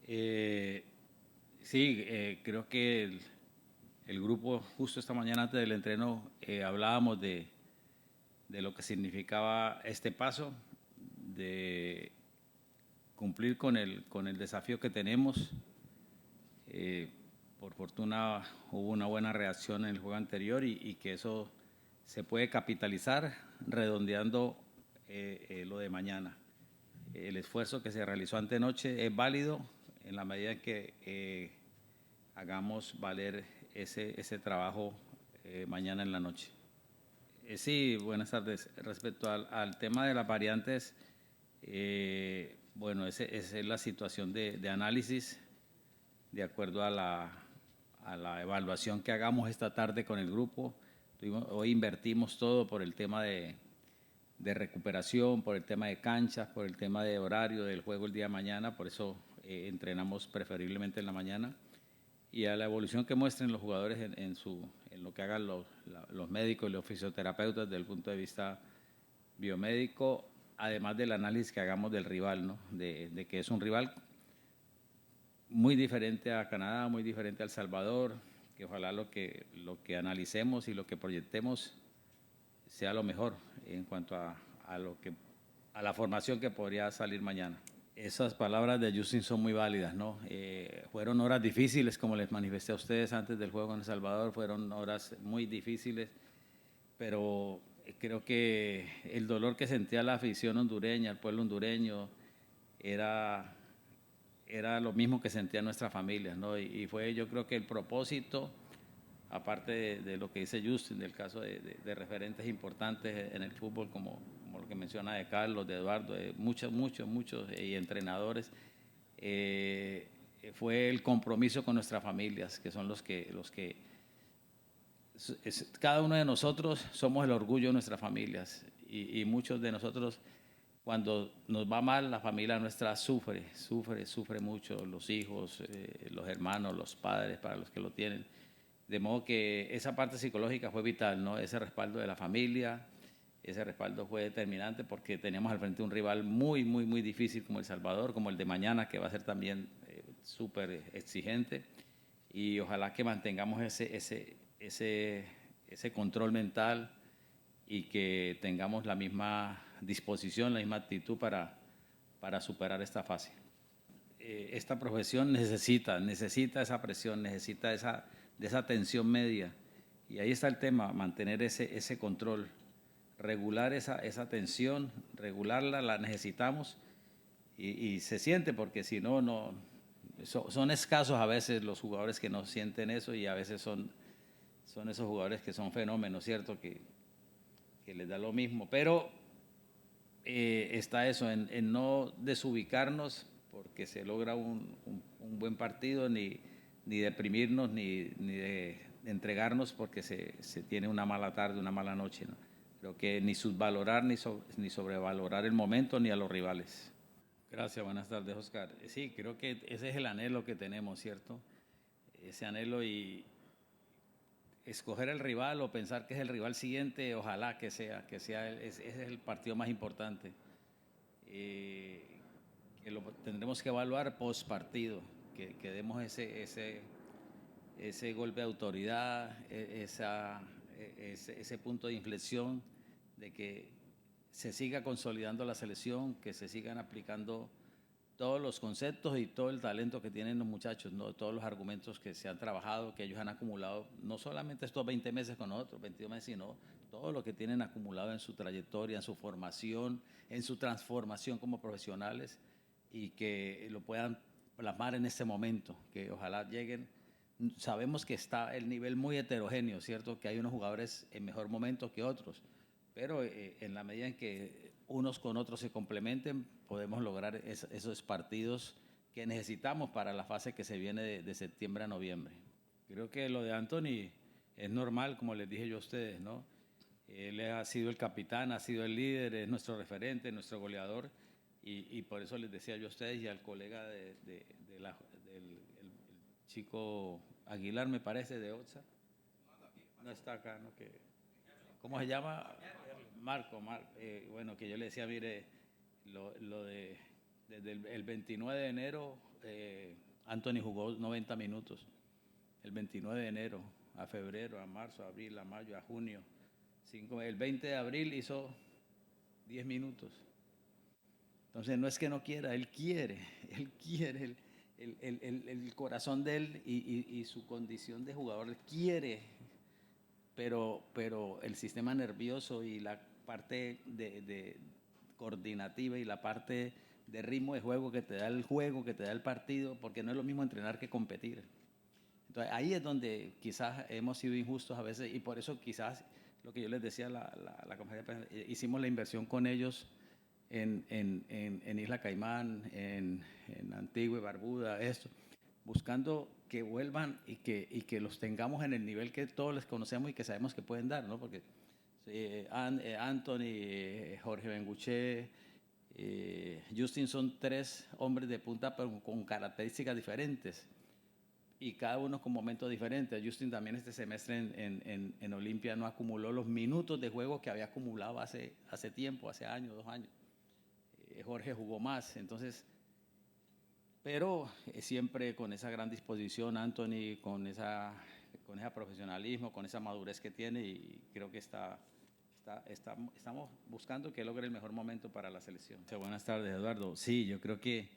Eh, sí, creo que el grupo, justo esta mañana antes del entreno, hablábamos de lo que significaba este paso, de cumplir con el desafío que tenemos. Eh, por fortuna hubo una buena reacción en el juego anterior y que eso se puede capitalizar redondeando lo de mañana. El esfuerzo que se realizó antenoche es válido en la medida en que hagamos valer ese trabajo mañana en la noche. Sí, buenas tardes. Respecto al tema de las variantes, bueno, esa es la situación de análisis de acuerdo a la evaluación que hagamos esta tarde con el grupo. Hoy invertimos todo por el tema de recuperación, por el tema de canchas, por el tema de horario del juego el día de mañana, por eso entrenamos preferiblemente en la mañana. Y a la evolución que muestren los jugadores en lo que hagan los médicos y los fisioterapeutas desde el punto de vista biomédico, además del análisis que hagamos del rival, ¿no? De que es un rival muy diferente a Canadá, muy diferente a El Salvador, que ojalá lo que analicemos y lo que proyectemos sea lo mejor en cuanto a la formación que podría salir mañana. Esas palabras de Justin son muy válidas, ¿no? Fueron horas difíciles, como les manifesté a ustedes antes del juego con El Salvador, fueron horas muy difíciles, pero creo que el dolor que sentía la afición hondureña, el pueblo hondureño, era lo mismo que sentían nuestras familias, ¿no? Y fue, yo creo que el propósito, aparte de lo que dice Justin, del caso de referentes importantes en el fútbol, como lo que menciona de Carlos, de Eduardo, de muchos y entrenadores, fue el compromiso con nuestras familias, que son los que cada uno de nosotros somos el orgullo de nuestras familias y muchos de nosotros cuando nos va mal la familia nuestra sufre mucho, los hijos, los hermanos, los padres para los que lo tienen. De modo que esa parte psicológica fue vital, ¿no? Ese respaldo de la familia, ese respaldo fue determinante porque teníamos al frente un rival muy difícil como El Salvador, como el de mañana, que va a ser también súper exigente. Y ojalá que mantengamos ese control mental y que tengamos la misma disposición, la misma actitud para superar esta fase. Esta profesión necesita esa presión, necesita de esa tensión media. Y ahí está el tema, mantener ese control, regular esa tensión, regularla, la necesitamos y se siente porque si no, son escasos a veces los jugadores que no sienten eso y a veces son esos jugadores que son fenómenos, ¿cierto? Que les da lo mismo, pero está eso, en no desubicarnos porque se logra un buen partido, ni deprimirnos, ni de entregarnos porque se tiene una mala tarde, una mala noche, ¿no? Creo que ni subvalorar ni sobrevalorar el momento ni a los rivales. Gracias, buenas tardes, Oscar. Sí, creo que ese es el anhelo que tenemos, ¿cierto? Ese anhelo y escoger el rival o pensar que es el rival siguiente, ojalá ese es el partido más importante. Que lo tendremos que evaluar post partido, que demos ese golpe de autoridad, ese punto de inflexión de que se siga consolidando la selección, que se sigan aplicando todos los conceptos y todo el talento que tienen los muchachos, ¿no? Todos los argumentos que se han trabajado, que ellos han acumulado, no solamente estos 20 meses con nosotros, 22 meses, sino todo lo que tienen acumulado en su trayectoria, en su formación, en su transformación como profesionales y que lo puedan plasmar en este momento, que ojalá lleguen. Sabemos que está el nivel muy heterogéneo, ¿cierto? Que hay unos jugadores en mejor momento que otros, pero en la medida en que unos con otros se complementen, podemos lograr esos partidos que necesitamos para la fase que se viene de septiembre a noviembre. Creo que lo de Anthony es normal, como les dije yo a ustedes, ¿no? Él ha sido el capitán, ha sido el líder, es nuestro referente, nuestro goleador, y por eso les decía yo a ustedes y al colega del el chico Aguilar, me parece, de Otsa. No está acá, ¿no? ¿Cómo se llama? Marco. Bueno, que yo le decía, mire, lo de desde el 29 de enero Anthony jugó 90 minutos, el 29 de enero, a febrero, a marzo, a abril, a mayo, a junio. El 20 de abril hizo 10 minutos. Entonces no es que no quiera, él quiere, el corazón de él y su condición de jugador, él quiere, pero el sistema nervioso y la parte de coordinativa y la parte de ritmo de juego que te da el juego, que te da el partido, porque no es lo mismo entrenar que competir. Entonces ahí es donde quizás hemos sido injustos a veces y por eso quizás lo que yo les decía, la compañía, hicimos la inversión con ellos en Isla Caimán, en Antigua y Barbuda, esto, buscando que vuelvan y que los tengamos en el nivel que todos les conocemos y que sabemos que pueden dar, ¿no? Porque Anthony, Jorge Benguché, Justin son tres hombres de punta pero con características diferentes y cada uno con momentos diferentes. Justin también este semestre en Olimpia no acumuló los minutos de juego que había acumulado hace tiempo, hace años, 2 años. Jorge jugó más, entonces, pero siempre con esa gran disposición, Anthony, con ese profesionalismo, con esa madurez que tiene y creo que estamos buscando que logre el mejor momento para la selección. Buenas tardes, Eduardo. Sí, yo creo que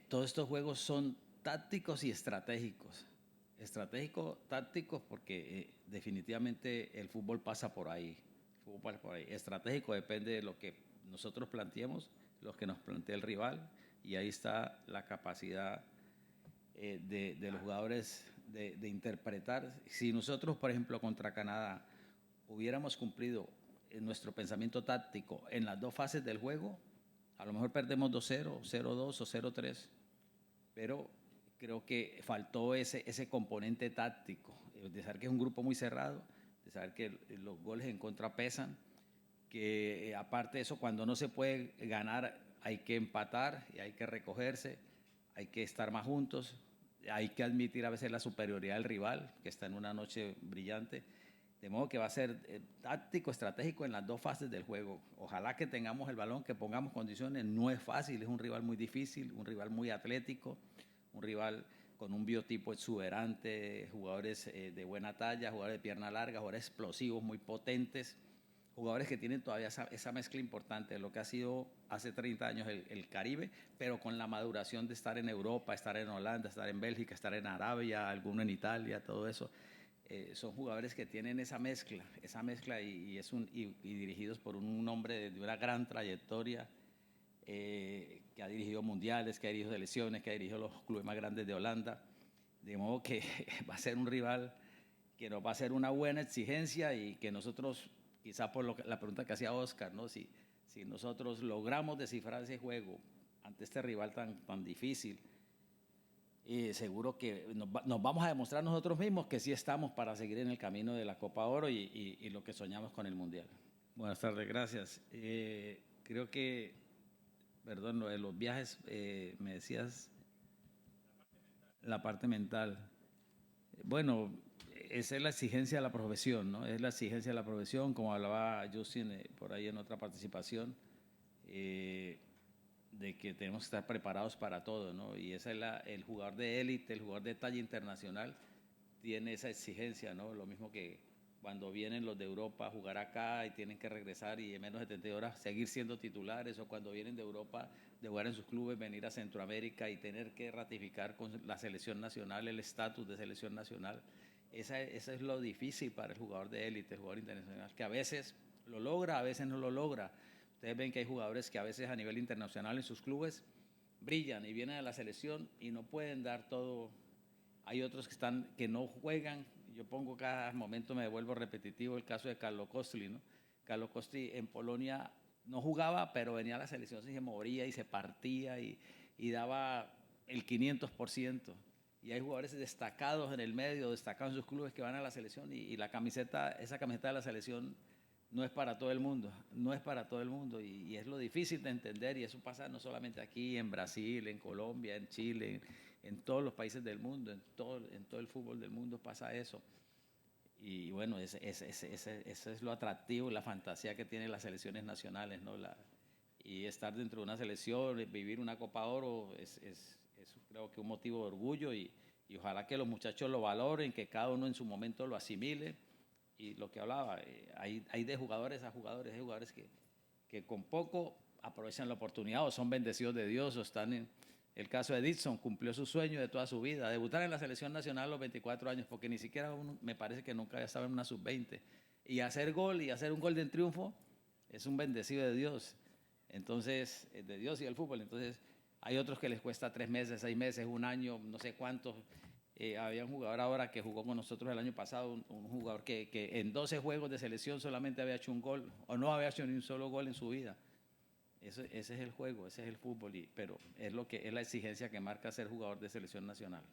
todos estos juegos son tácticos y estratégicos. Estratégicos, tácticos, porque definitivamente el fútbol pasa por ahí. El fútbol pasa por ahí. Estratégico depende de lo que nosotros planteemos, lo que nos plantea el rival, y ahí está la capacidad de los jugadores de interpretar. Si nosotros, por ejemplo, contra Canadá, hubiéramos cumplido nuestro pensamiento táctico en las dos fases del juego, a lo mejor perdemos 2-0, 0-2 o 0-3, pero creo que faltó ese componente táctico, de saber que es un grupo muy cerrado, de saber que los goles en contra pesan, que aparte de eso, cuando no se puede ganar, hay que empatar y hay que recogerse, hay que estar más juntos, hay que admitir a veces la superioridad del rival, que está en una noche brillante. De modo que va a ser táctico, estratégico en las dos fases del juego. Ojalá que tengamos el balón, que pongamos condiciones. No es fácil, es un rival muy difícil, un rival muy atlético, un rival con un biotipo exuberante, jugadores de buena talla, jugadores de pierna larga, jugadores explosivos, muy potentes, jugadores que tienen todavía esa mezcla importante de lo que ha sido hace 30 años el Caribe, pero con la maduración de estar en Europa, estar en Holanda, estar en Bélgica, estar en Arabia, alguno en Italia, todo eso. Son jugadores que tienen esa mezcla y dirigidos por un hombre de una gran trayectoria, que ha dirigido mundiales, que ha dirigido selecciones, que ha dirigido los clubes más grandes de Holanda. De modo que va a ser un rival que nos va a hacer una buena exigencia y que nosotros, quizá por la pregunta que hacía Oscar, ¿no? Si nosotros logramos descifrar ese juego ante este rival tan difícil, seguro que nos vamos a demostrar nosotros mismos que sí estamos para seguir en el camino de la Copa Oro y lo que soñamos con el Mundial. Buenas tardes, gracias. Creo que, perdón, lo de los viajes, me decías la parte mental. Bueno, esa es la exigencia de la profesión, ¿no? Es la exigencia de la profesión, como hablaba Justin por ahí en otra participación. De que tenemos que estar preparados para todo, ¿no? Y esa es el jugador de élite, el jugador de talla internacional, tiene esa exigencia, ¿no? Lo mismo que cuando vienen los de Europa a jugar acá y tienen que regresar y en menos de 72 horas seguir siendo titulares, o cuando vienen de Europa de jugar en sus clubes, venir a Centroamérica y tener que ratificar con la selección nacional el estatus de selección nacional. Esa es lo difícil para el jugador de élite, el jugador internacional, que a veces lo logra, a veces no lo logra. Ustedes ven que hay jugadores que a veces a nivel internacional en sus clubes brillan y vienen a la selección y no pueden dar todo. Hay otros que no juegan. Yo pongo cada momento, me devuelvo repetitivo, el caso de Carlo Kostli, ¿no? Carlo Kostli en Polonia no jugaba, pero venía a la selección, se moría y se partía y daba el 500%. Y hay jugadores destacados en el medio, destacados en sus clubes que van a la selección y esa camiseta de la selección no es para todo el mundo, no es para todo el mundo y es lo difícil de entender y eso pasa no solamente aquí, en Brasil, en Colombia, en Chile, en todos los países del mundo, en todo el fútbol del mundo pasa eso. Y bueno, eso es lo atractivo, la fantasía que tienen las selecciones nacionales, ¿no? Y estar dentro de una selección, vivir una Copa Oro, creo creo que un motivo de orgullo y ojalá que los muchachos lo valoren, que cada uno en su momento lo asimile. Y lo que hablaba, hay de jugadores a jugadores, hay jugadores que con poco aprovechan la oportunidad o son bendecidos de Dios o están en... El caso de Edison cumplió su sueño de toda su vida, debutar en la selección nacional a los 24 años, porque ni siquiera me parece que nunca había estado en una sub-20. Y hacer gol y hacer un gol de triunfo es un bendecido de Dios. Entonces, de Dios y del fútbol. Entonces, hay otros que les cuesta 3 meses, 6 meses, un año, no sé cuántos. Había un jugador ahora que jugó con nosotros el año pasado, un jugador que en 12 juegos de selección solamente había hecho un gol, o no había hecho ni un solo gol en su vida. Ese es el juego, ese es el fútbol, pero es lo que es la exigencia que marca ser jugador de selección nacional.